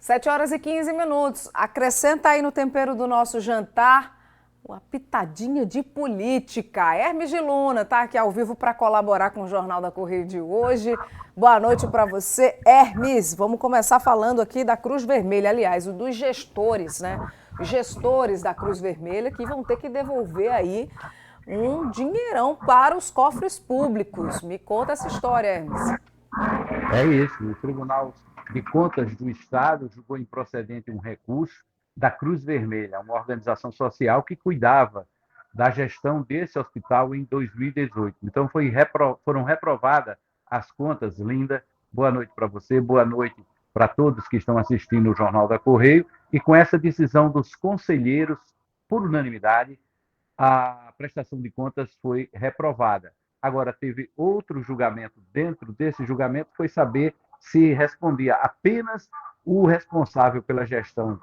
7h15. Acrescenta aí no tempero do nosso jantar uma pitadinha de política. Hermes de Luna está aqui ao vivo para colaborar com o Jornal da Correio de hoje. Boa noite para você, Hermes. Vamos começar falando aqui da Cruz Vermelha, aliás, dos gestores, né? Os gestores da Cruz Vermelha que vão ter que devolver aí um dinheirão para os cofres públicos. Me conta essa história, Hermes. É isso, o Tribunal de Contas do Estado julgou improcedente um recurso da Cruz Vermelha, uma organização social que cuidava da gestão desse hospital em 2018. Então foram reprovadas as contas. Linda, boa noite para você, boa noite para todos que estão assistindo o Jornal da Correio. E com essa decisão dos conselheiros, por unanimidade, a prestação de contas foi reprovada. Agora, teve outro julgamento. Dentro desse julgamento, foi saber se respondia apenas o responsável pela gestão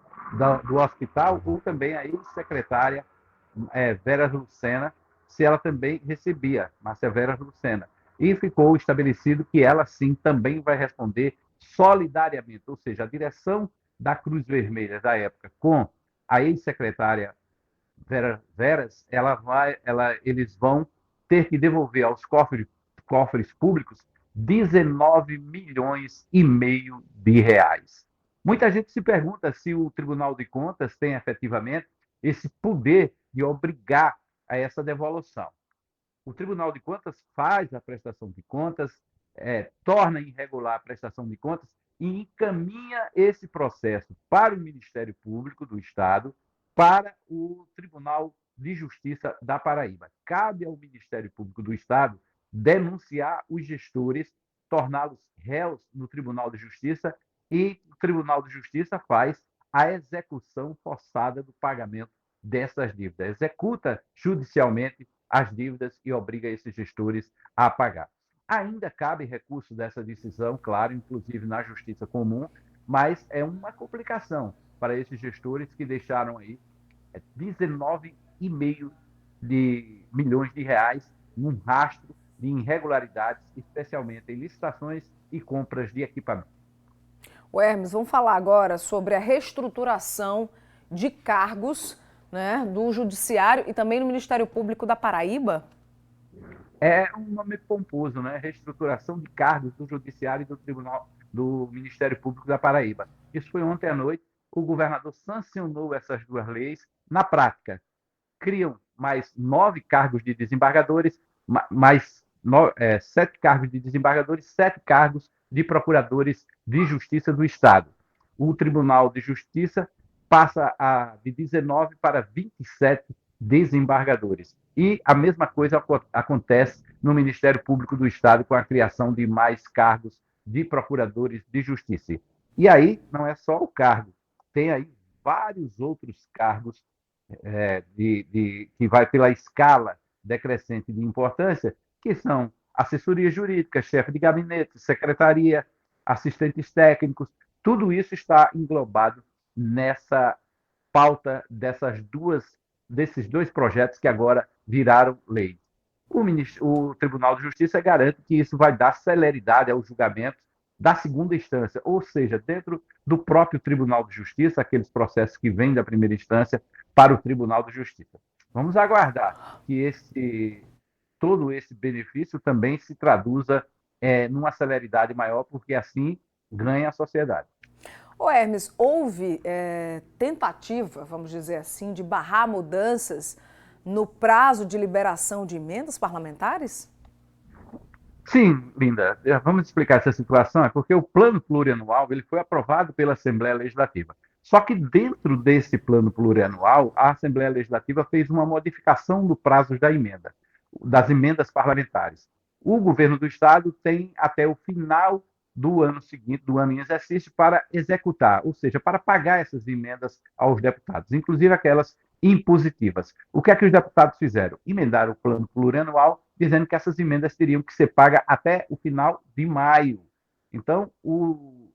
do hospital ou também a ex-secretária Vera Lucena, se ela também recebia, Márcia Vera Lucena. E ficou estabelecido que ela, sim, também vai responder solidariamente, ou seja, a direção da Cruz Vermelha da época com a ex-secretária Veras, eles vão ter que devolver aos cofres públicos 19 milhões e meio de reais. Muita gente se pergunta se o Tribunal de Contas tem efetivamente esse poder de obrigar a essa devolução. O Tribunal de Contas faz a prestação de contas, torna irregular a prestação de contas e encaminha esse processo para o Ministério Público do Estado, para o Tribunal de Justiça da Paraíba. Cabe ao Ministério Público do Estado denunciar os gestores, torná-los réus no Tribunal de Justiça, e o Tribunal de Justiça faz a execução forçada do pagamento dessas dívidas. Executa judicialmente as dívidas e obriga esses gestores a pagar. Ainda cabe recurso dessa decisão, claro, inclusive na Justiça Comum, mas é uma complicação para esses gestores que deixaram aí 19,5 milhões de reais num rastro de irregularidades, especialmente em licitações e compras de equipamento. O Hermes, vamos falar agora sobre a reestruturação de cargos, né, do Judiciário e também no Ministério Público da Paraíba. É um nome pomposo, né? Reestruturação de cargos do Judiciário e do Ministério Público da Paraíba. Isso foi ontem à noite. O governador sancionou essas duas leis. Na prática, criam mais 9 cargos de desembargadores, mais 7 cargos de desembargadores, 7 cargos de procuradores de justiça do Estado. O Tribunal de Justiça passa de 19 para 27 desembargadores. E a mesma coisa acontece no Ministério Público do Estado, com a criação de mais cargos de procuradores de justiça. E aí não é só o cargo, tem aí vários outros cargos que vai pela escala decrescente de importância, que são assessoria jurídica, chefe de gabinete, secretaria, assistentes técnicos. Tudo isso está englobado nessa pauta desses dois projetos que agora viraram lei. O Tribunal de Justiça garante que isso vai dar celeridade ao julgamento da segunda instância, ou seja, dentro do próprio Tribunal de Justiça, aqueles processos que vêm da primeira instância para o Tribunal de Justiça. Vamos aguardar que todo esse benefício também se traduza numa celeridade maior, porque assim ganha a sociedade. Ô Hermes, houve tentativa, vamos dizer assim, de barrar mudanças no prazo de liberação de emendas parlamentares? Sim, Linda. Vamos explicar essa situação. É porque o plano plurianual ele foi aprovado pela Assembleia Legislativa. Só que dentro desse plano plurianual, a Assembleia Legislativa fez uma modificação do prazo das emendas parlamentares. O governo do Estado tem até o final do ano seguinte, do ano em exercício, para executar, ou seja, para pagar essas emendas aos deputados, inclusive aquelas impositivas. O que é que os deputados fizeram? Emendaram o plano plurianual, dizendo que essas emendas teriam que ser pagas até o final de maio. Então, o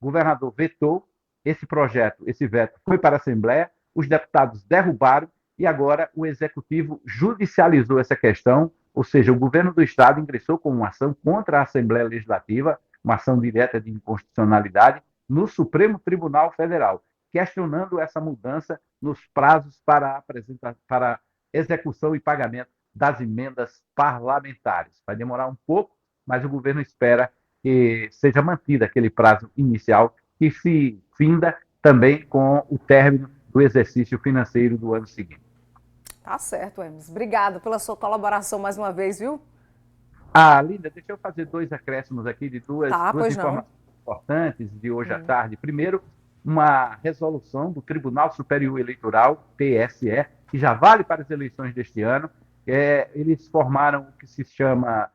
governador vetou esse projeto, esse veto foi para a Assembleia, os deputados derrubaram e agora o Executivo judicializou essa questão, ou seja, o governo do Estado ingressou com uma ação contra a Assembleia Legislativa, uma ação direta de inconstitucionalidade, no Supremo Tribunal Federal, questionando essa mudança nos prazos para execução e pagamento das emendas parlamentares. Vai demorar um pouco, mas o governo espera que seja mantido aquele prazo inicial, que se finda também com o término do exercício financeiro do ano seguinte. Tá certo, Hermes. Obrigada pela sua colaboração mais uma vez, viu? Linda, deixa eu fazer dois acréscimos aqui de duas Tá, pois não. informações importantes de hoje à tarde. Primeiro, uma resolução do Tribunal Superior Eleitoral, TSE, que já vale para as eleições deste ano. Eles formaram o que se chama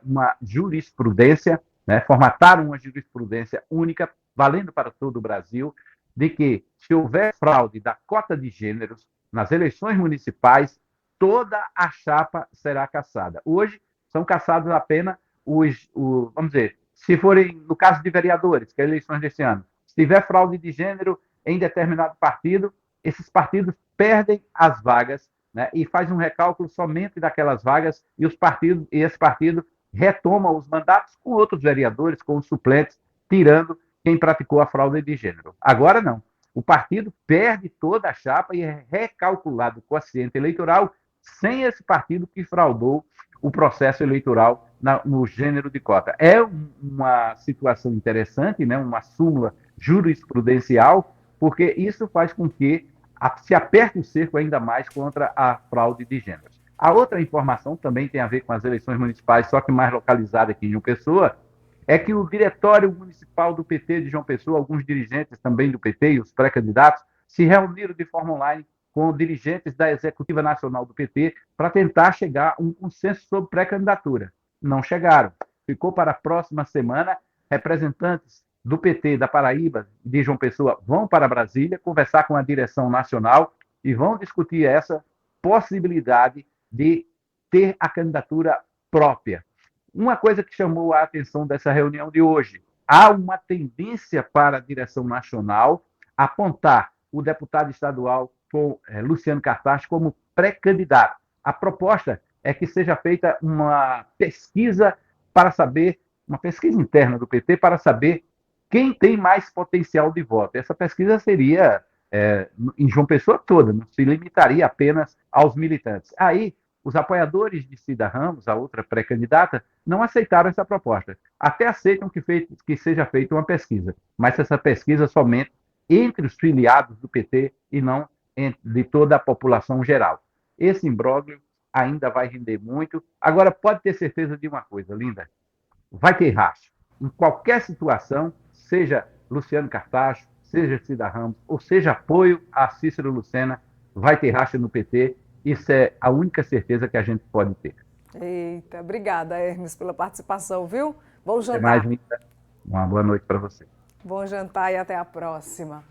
uma jurisprudência, né? Formataram uma jurisprudência única, valendo para todo o Brasil, de que se houver fraude da cota de gêneros nas eleições municipais, toda a chapa será cassada. Hoje, são cassados apenas vamos dizer, se forem, no caso de vereadores, que é eleições desse ano, se tiver fraude de gênero em determinado partido, esses partidos perdem as vagas, né, e faz um recálculo somente daquelas vagas e esse partido retoma os mandatos com outros vereadores, com os suplentes, tirando quem praticou a fraude de gênero. Agora não. O partido perde toda a chapa e é recalculado o quociente eleitoral sem esse partido que fraudou o processo eleitoral no gênero de cota. É uma situação interessante, né? Uma súmula jurisprudencial, porque isso faz com que se aperte o cerco ainda mais contra a fraude de gêneros. A outra informação também tem a ver com as eleições municipais, só que mais localizada aqui em João Pessoa, é que o Diretório Municipal do PT de João Pessoa, alguns dirigentes também do PT e os pré-candidatos, se reuniram de forma online com dirigentes da Executiva Nacional do PT para tentar chegar a um consenso sobre pré-candidatura. Não chegaram. Ficou para a próxima semana. Representantes do PT da Paraíba e de João Pessoa vão para Brasília conversar com a direção nacional e vão discutir essa possibilidade de ter a candidatura própria. Uma coisa que chamou a atenção dessa reunião de hoje, há uma tendência para a direção nacional apontar o deputado estadual Luciano Cartaz como pré-candidato. A proposta é que seja feita uma pesquisa para saber, uma pesquisa interna do PT para saber quem tem mais potencial de voto. Essa pesquisa seria em João Pessoa toda, não se limitaria apenas aos militantes. Aí, os apoiadores de Cida Ramos, a outra pré-candidata, não aceitaram essa proposta. Até aceitam que seja feita uma pesquisa, mas essa pesquisa somente entre os filiados do PT e não de toda a população geral. Esse imbróglio ainda vai render muito. Agora, pode ter certeza de uma coisa, Linda, vai ter racha. Em qualquer situação, seja Luciano Cartacho, seja Cida Ramos, ou seja apoio a Cícero Lucena, vai ter racha no PT. Isso é a única certeza que a gente pode ter. Eita, obrigada, Hermes, pela participação, viu? Bom jantar. Até mais, Linda. Uma boa noite para você. Bom jantar e até a próxima.